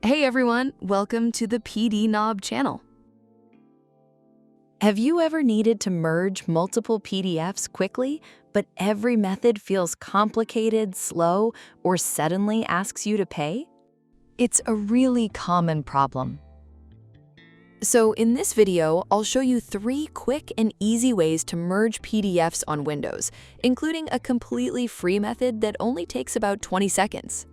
Hey everyone, welcome to the PD Nob channel. Have you ever needed to merge multiple PDFs quickly, but every method feels complicated, slow, or suddenly asks you to pay? It's a really common problem. So in this video, I'll show you 3 quick and easy ways to merge PDFs on Windows, including a completely free method that only takes about 20 seconds.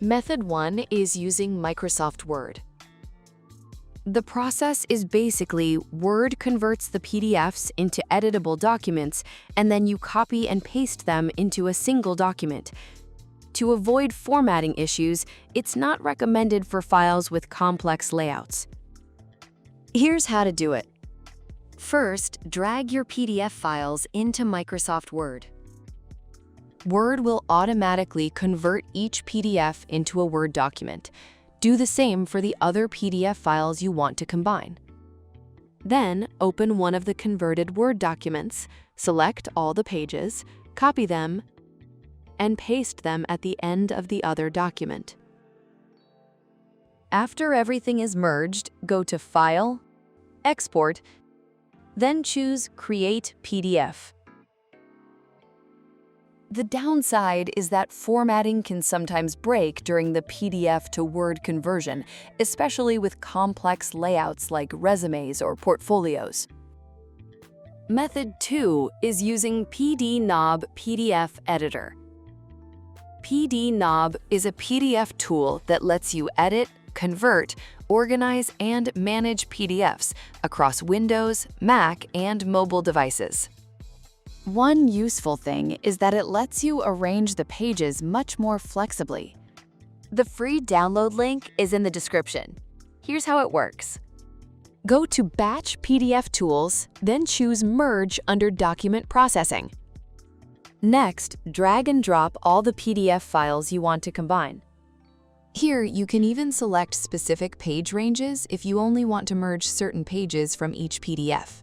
Method 1 is using Microsoft Word. The process is basically Word converts the PDFs into editable documents, and then you copy and paste them into a single document. To avoid formatting issues, it's not recommended for files with complex layouts. Here's how to do it. First, drag your PDF files into Microsoft Word. Word will automatically convert each PDF into a Word document. Do the same for the other PDF files you want to combine. Then, open one of the converted Word documents, select all the pages, copy them, and paste them at the end of the other document. After everything is merged, go to File, Export, then choose Create PDF. The downside is that formatting can sometimes break during the PDF to Word conversion, especially with complex layouts like resumes or portfolios. Method 2 is using PD Nob PDF Editor. PD Nob is a PDF tool that lets you edit, convert, organize, and manage PDFs across Windows, Mac, and mobile devices. One useful thing is that it lets you arrange the pages much more flexibly. The free download link is in the description. Here's how it works. Go to Batch PDF Tools, then choose Merge under Document Processing. Next, drag and drop all the PDF files you want to combine. Here, you can even select specific page ranges if you only want to merge certain pages from each PDF.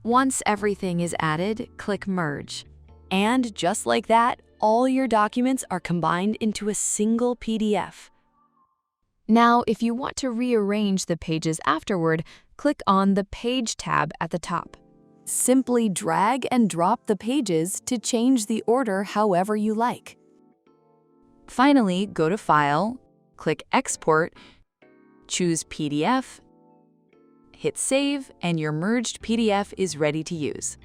Once everything is added, click Merge. And just like that, all your documents are combined into a single PDF. Now, if you want to rearrange the pages afterward, click on the Page tab at the top. Simply drag and drop the pages to change the order however you like. Finally, go to File, click Export, choose PDF, hit Save, and your merged PDF is ready to use.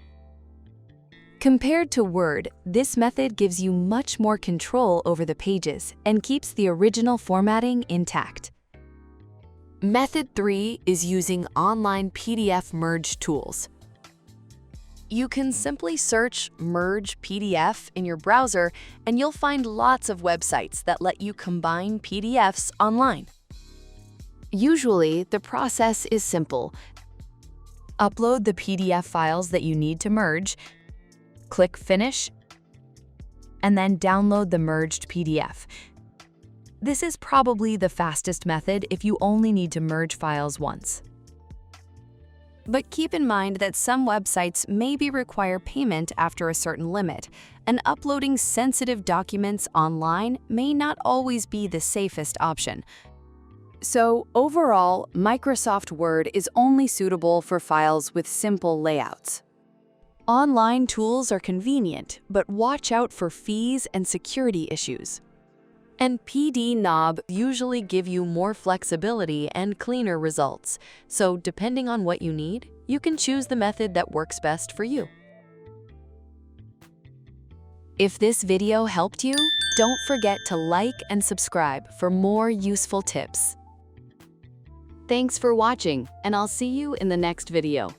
Compared to Word, this method gives you much more control over the pages and keeps the original formatting intact. Method 3 is using online PDF merge tools. You can simply search Merge PDF in your browser, and you'll find lots of websites that let you combine PDFs online. Usually, the process is simple. Upload the PDF files that you need to merge, click Finish, and then download the merged PDF. This is probably the fastest method if you only need to merge files once. But keep in mind that some websites maybe require payment after a certain limit, and uploading sensitive documents online may not always be the safest option. So overall, Microsoft Word is only suitable for files with simple layouts. Online tools are convenient, but watch out for fees and security issues. And PD Nob usually give you more flexibility and cleaner results, so depending on what you need, you can choose the method that works best for you. If this video helped you, don't forget to like and subscribe for more useful tips. Thanks for watching, and I'll see you in the next video.